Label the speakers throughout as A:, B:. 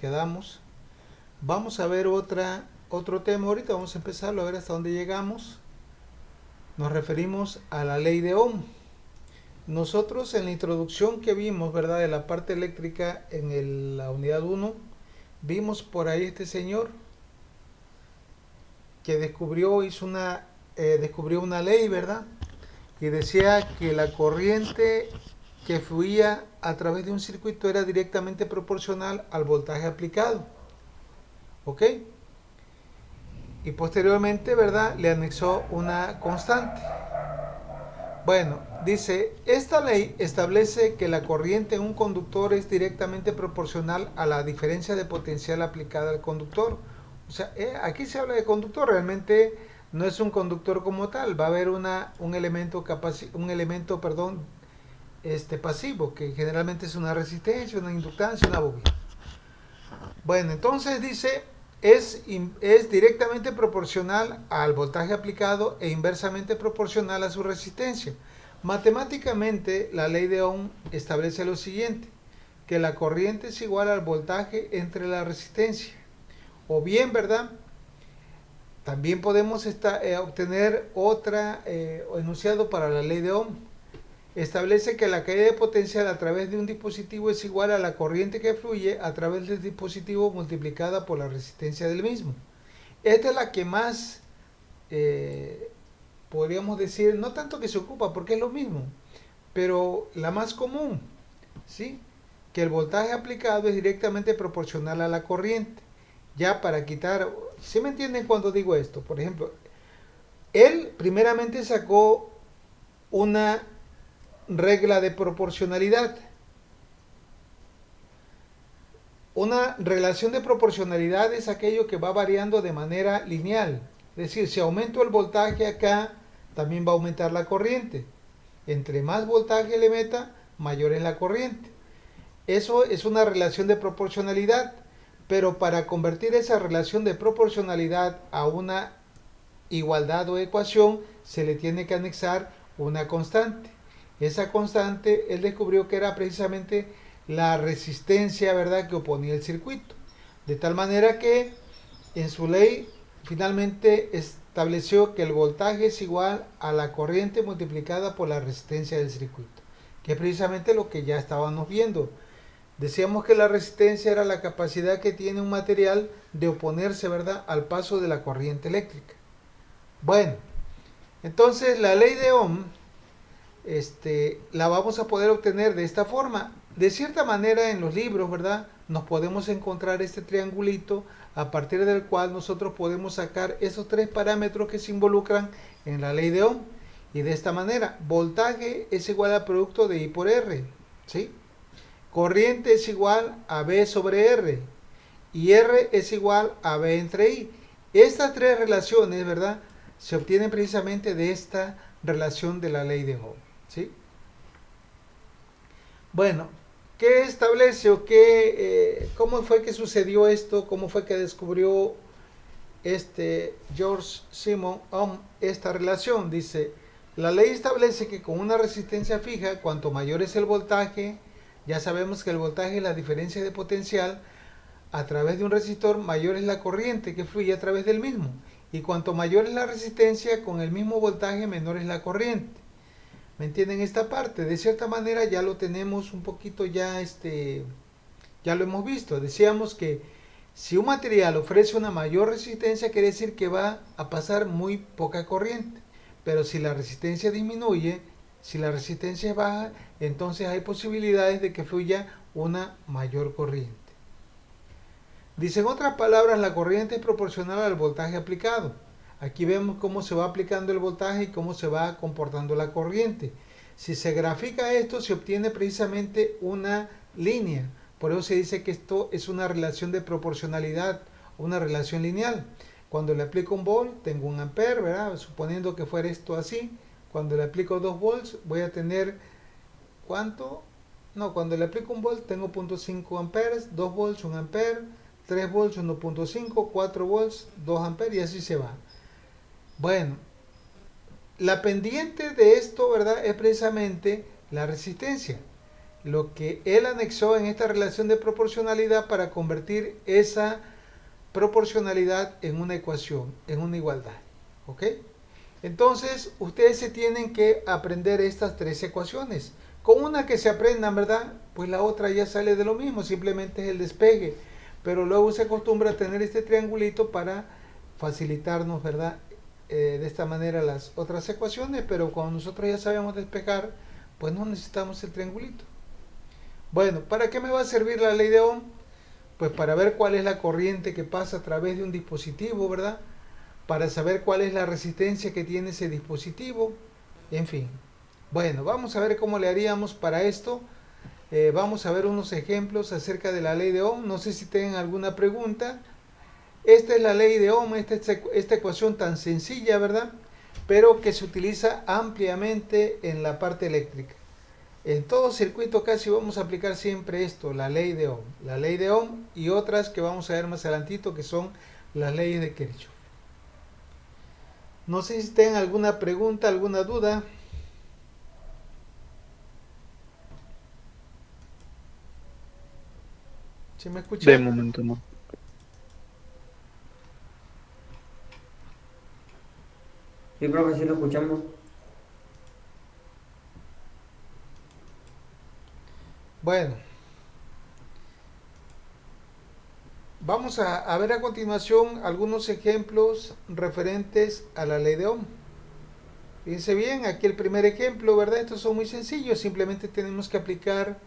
A: quedamos. Vamos a ver otro tema ahorita, vamos a empezarlo a ver hasta dónde llegamos. Nos referimos a la ley de Ohm. Nosotros en la introducción que vimos, ¿verdad? De la parte eléctrica en la unidad 1, vimos por ahí este señor que descubrió una ley, ¿verdad? Y decía que la corriente que fluía a través de un circuito era directamente proporcional al voltaje aplicado. ¿Ok? Y posteriormente, ¿verdad? Le anexó una constante. Bueno, dice, esta ley establece que la corriente en un conductor es directamente proporcional a la diferencia de potencial aplicada al conductor. O sea, aquí se habla de conductor, realmente no es un conductor como tal, va a haber un elemento, pasivo, que generalmente es una resistencia, una inductancia, una bobina. Bueno, entonces dice, es directamente proporcional al voltaje aplicado e inversamente proporcional a su resistencia. Matemáticamente, la ley de Ohm establece lo siguiente, que la corriente es igual al voltaje entre la resistencia. O bien, ¿verdad? También podemos obtener otra enunciado para la ley de Ohm. Establece que la caída de potencial a través de un dispositivo es igual a la corriente que fluye a través del dispositivo multiplicada por la resistencia del mismo. Esta es la que más, podríamos decir, no tanto que se ocupa, porque es lo mismo, pero la más común, ¿sí? Que el voltaje aplicado es directamente proporcional a la corriente. Ya para quitar, ¿sí me entienden cuando digo esto? Por ejemplo, él primeramente sacó una regla de proporcionalidad. Una relación de proporcionalidad es aquello que va variando de manera lineal. Es decir, si aumento el voltaje acá, también va a aumentar la corriente. Entre más voltaje le meta, mayor es la corriente. Eso es una relación de proporcionalidad. Pero para convertir esa relación de proporcionalidad a una igualdad o ecuación, se le tiene que anexar una constante. Esa constante él descubrió que era precisamente la resistencia, ¿verdad?, que oponía el circuito. De tal manera que en su ley finalmente estableció que el voltaje es igual a la corriente multiplicada por la resistencia del circuito, que es precisamente lo que ya estábamos viendo. Decíamos que la resistencia era la capacidad que tiene un material de oponerse, ¿verdad?, al paso de la corriente eléctrica. Bueno, entonces la ley de Ohm la vamos a poder obtener de esta forma. De cierta manera en los libros, ¿verdad?, nos podemos encontrar este triangulito a partir del cual nosotros podemos sacar esos tres parámetros que se involucran en la ley de Ohm. Y de esta manera, voltaje es igual al producto de I por R, ¿sí? Corriente es igual a B sobre R y R es igual a B entre I. Estas tres relaciones, ¿verdad?, se obtienen precisamente de esta relación de la ley de Ohm, ¿sí? Bueno, ¿qué establece o cómo fue que sucedió esto? ¿Cómo fue que descubrió George Simon Ohm esta relación? Dice, la ley establece que con una resistencia fija, cuanto mayor es el voltaje, ya sabemos que el voltaje es la diferencia de potencial a través de un resistor, mayor es la corriente que fluye a través del mismo. Y cuanto mayor es la resistencia, con el mismo voltaje, menor es la corriente. ¿Me entienden esta parte? De cierta manera ya lo tenemos un poquito ya lo hemos visto. Decíamos que si un material ofrece una mayor resistencia, quiere decir que va a pasar muy poca corriente. Pero si la resistencia disminuye, si la resistencia es baja, entonces hay posibilidades de que fluya una mayor corriente. Dice, en otras palabras, la corriente es proporcional al voltaje aplicado. Aquí vemos cómo se va aplicando el voltaje y cómo se va comportando la corriente. Si se grafica esto, se obtiene precisamente una línea. Por eso se dice que esto es una relación de proporcionalidad, una relación lineal. Cuando le aplico un volt, tengo un ampere, ¿verdad? Suponiendo que fuera esto así. Cuando le aplico 2 volts, voy a tener, ¿cuánto? No, cuando le aplico un volt, tengo 0.5 amperes, 2 volts, 1 ampere, 3 volts, 1.5, 4 volts, 2 amperes y así se va. Bueno, la pendiente de esto, ¿verdad?, es precisamente la resistencia. lo que él anexó en esta relación de proporcionalidad para convertir esa proporcionalidad en una ecuación, en una igualdad. ¿Ok? Entonces, ustedes se tienen que aprender estas tres ecuaciones. Con una que se aprendan, ¿verdad? Pues la otra ya sale de lo mismo, simplemente es el despegue. Pero luego se acostumbra a tener este triangulito para facilitarnos, ¿verdad? De esta manera las otras ecuaciones, pero cuando nosotros ya sabemos despejar, pues no necesitamos el triangulito. Bueno, ¿para qué me va a servir la ley de Ohm? Pues para ver cuál es la corriente que pasa a través de un dispositivo, ¿verdad? Para saber cuál es la resistencia que tiene ese dispositivo, en fin. Bueno, vamos a ver cómo le haríamos para esto. Vamos a ver unos ejemplos acerca de la ley de Ohm. No sé si tienen alguna pregunta. Esta es la ley de Ohm, esta ecuación tan sencilla, ¿verdad? Pero que se utiliza ampliamente en la parte eléctrica. En todo circuito casi vamos a aplicar siempre esto, la ley de Ohm. La ley de Ohm y otras que vamos a ver más adelantito que son las leyes de Kirchhoff. No sé si tienen alguna pregunta, alguna duda. ¿Sí me
B: De
A: escuchan?
B: momento no.
C: Sí, profe, sí lo escuchamos.
A: Bueno, vamos a ver a continuación algunos ejemplos referentes a la ley de Ohm. Fíjense bien, aquí el primer ejemplo, ¿verdad? Estos son muy sencillos, simplemente tenemos que aplicar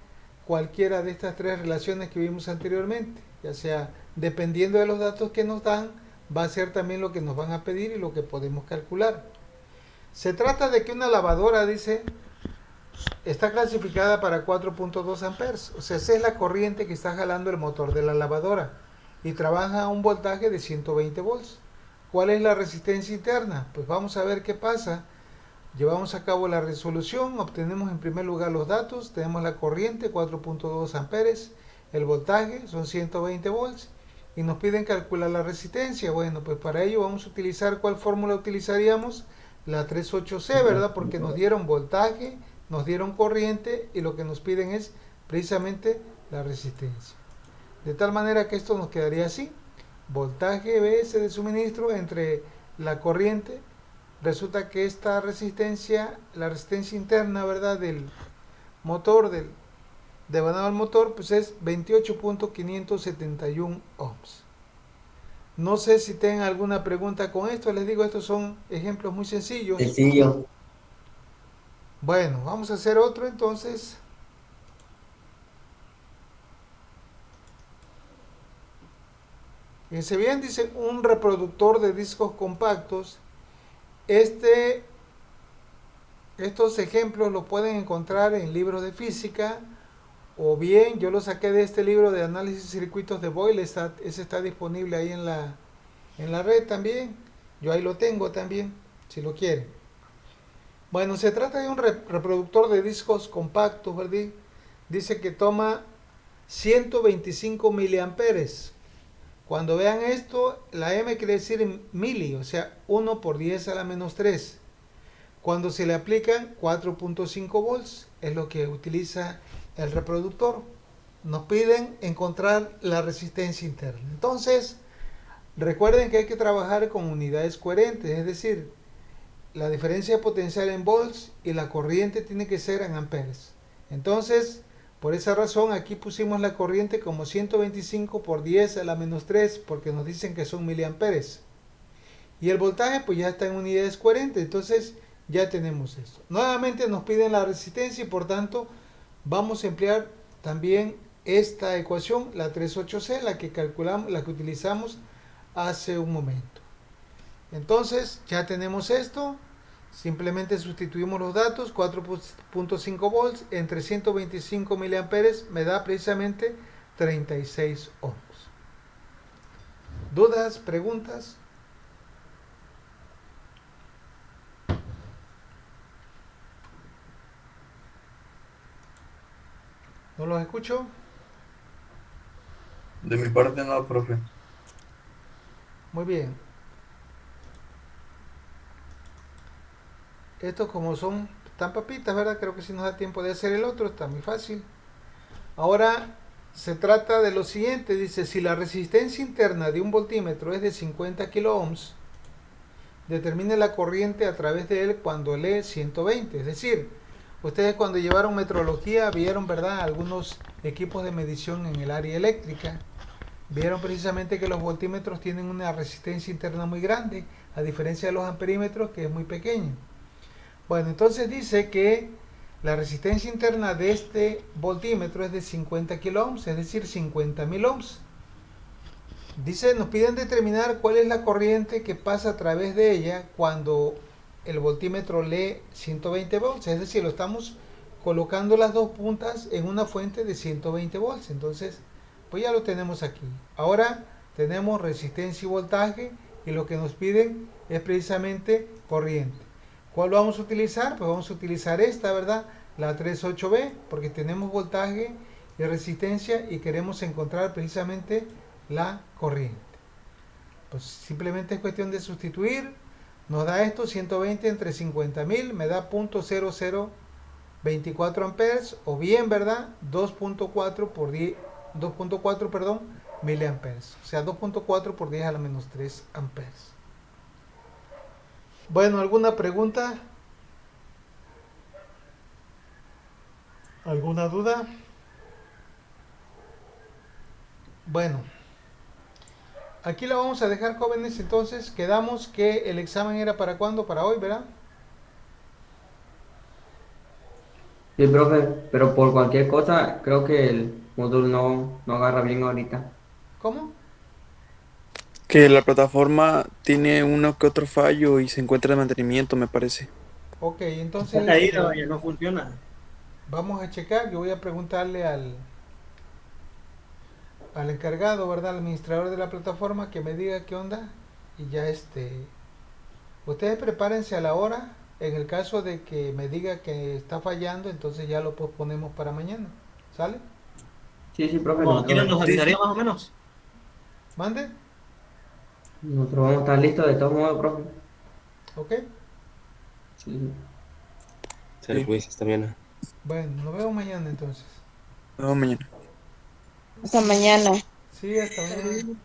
A: cualquiera de estas tres relaciones que vimos anteriormente, ya sea dependiendo de los datos que nos dan, va a ser también lo que nos van a pedir y lo que podemos calcular. Se trata de que una lavadora, dice, está clasificada para 4.2 amperes, o sea, esa es la corriente que está jalando el motor de la lavadora y trabaja a un voltaje de 120 volts. ¿Cuál es la resistencia interna? Pues vamos a ver qué pasa. Llevamos a cabo la resolución, obtenemos en primer lugar los datos, tenemos la corriente 4.2 amperes, el voltaje son 120 volts y nos piden calcular la resistencia. Bueno, pues para ello vamos a utilizar, ¿cuál fórmula utilizaríamos? La 38C, ¿verdad? Porque nos dieron voltaje, nos dieron corriente y lo que nos piden es precisamente la resistencia. De tal manera que esto nos quedaría así, voltaje BS de suministro entre la corriente. Resulta que esta resistencia, la resistencia interna, ¿verdad? Del motor, del devanado al motor, pues es 28.571 ohms. No sé si tienen alguna pregunta con esto, les digo, estos son ejemplos muy sencillos.
C: Sencillo.
A: Bueno, vamos a hacer otro entonces. Fíjense bien, dice un reproductor de discos compactos. Este, estos ejemplos los pueden encontrar en libros de física, o bien yo lo saqué de este libro de análisis de circuitos de Boyle, ese está disponible ahí en la red también. Yo ahí lo tengo también, si lo quieren. Bueno, se trata de un reproductor de discos compactos, ¿verdad? Dice que toma 125 miliamperes. Cuando vean esto, la M quiere decir en mili, o sea, 1 por 10 a la menos 3. Cuando se le aplican 4.5 volts, es lo que utiliza el reproductor. Nos piden encontrar la resistencia interna. Entonces, recuerden que hay que trabajar con unidades coherentes, es decir, la diferencia potencial en volts y la corriente tiene que ser en amperes. Entonces, por esa razón aquí pusimos la corriente como 125 por 10 a la menos 3 porque nos dicen que son miliamperes. Y el voltaje pues ya está en unidades coherentes, entonces ya tenemos esto. Nuevamente nos piden la resistencia y por tanto vamos a emplear también esta ecuación, la 38C, la que calculamos, la que utilizamos hace un momento. Entonces ya tenemos esto, simplemente sustituimos los datos, 4.5 volts entre 125 miliamperes me da precisamente 36 ohms. ¿Dudas? ¿Preguntas? ¿No los escucho?
B: De mi parte no, profe.
A: Muy bien. Estos como son tan papitas, ¿verdad? Creo que si nos da tiempo de hacer el otro, está muy fácil. Ahora se trata de lo siguiente, dice, si la resistencia interna de un voltímetro es de 50 kilo ohms, determine la corriente a través de él cuando lee 120. Es decir, ustedes cuando llevaron metrología vieron, ¿verdad?, algunos equipos de medición en el área eléctrica. Vieron precisamente que los voltímetros tienen una resistencia interna muy grande, a diferencia de los amperímetros, que es muy pequeño. Bueno, entonces dice que la resistencia interna de este voltímetro es de 50 kilo ohms, es decir, 50.000 ohms. Dice, nos piden determinar cuál es la corriente que pasa a través de ella cuando el voltímetro lee 120 volts, es decir, lo estamos colocando las dos puntas en una fuente de 120 volts. Entonces, pues ya lo tenemos aquí. Ahora tenemos resistencia y voltaje y lo que nos piden es precisamente corriente. ¿Cuál vamos a utilizar? Pues vamos a utilizar esta, ¿verdad? La 38B, porque tenemos voltaje y resistencia y queremos encontrar precisamente la corriente. Pues simplemente es cuestión de sustituir. Nos da esto 120 entre 50.000, me da 0.0024 amperes, o bien, ¿verdad? 2.4 por 10, 2.4, perdón, miliamperes. O sea, 2.4 por 10 a la menos 3 amperes. Bueno, ¿alguna pregunta? ¿Alguna duda? Bueno, aquí la vamos a dejar, jóvenes. Entonces quedamos que el examen era para cuándo, para hoy, ¿verdad?
C: Sí, profe, pero por cualquier cosa creo que el módulo no agarra bien ahorita.
A: ¿Cómo?
B: Que la plataforma tiene uno que otro fallo y se encuentra de mantenimiento, me parece.
A: Ok,
D: Está
A: entonces
D: caído, ya no funciona.
A: vamos a checar. Yo voy a preguntarle al encargado, ¿verdad? Al administrador de la plataforma que me diga qué onda. Y ya ustedes prepárense a la hora. En el caso de que me diga que está fallando, entonces ya lo posponemos para mañana. ¿Sale?
C: Sí, sí, profe,
D: Cuando quieran nos
B: Sí,
D: avisaría
B: sí.
D: más o menos.
A: ¿Mande?
C: nosotros vamos a estar listos de todos modos, profe.
A: ¿Ok?
C: Sí, sí.
E: Sale
B: Sí.
E: pues, hasta mañana.
A: Bueno, nos vemos mañana entonces.
B: Nos vemos mañana.
F: Hasta mañana.
A: Sí, hasta mañana.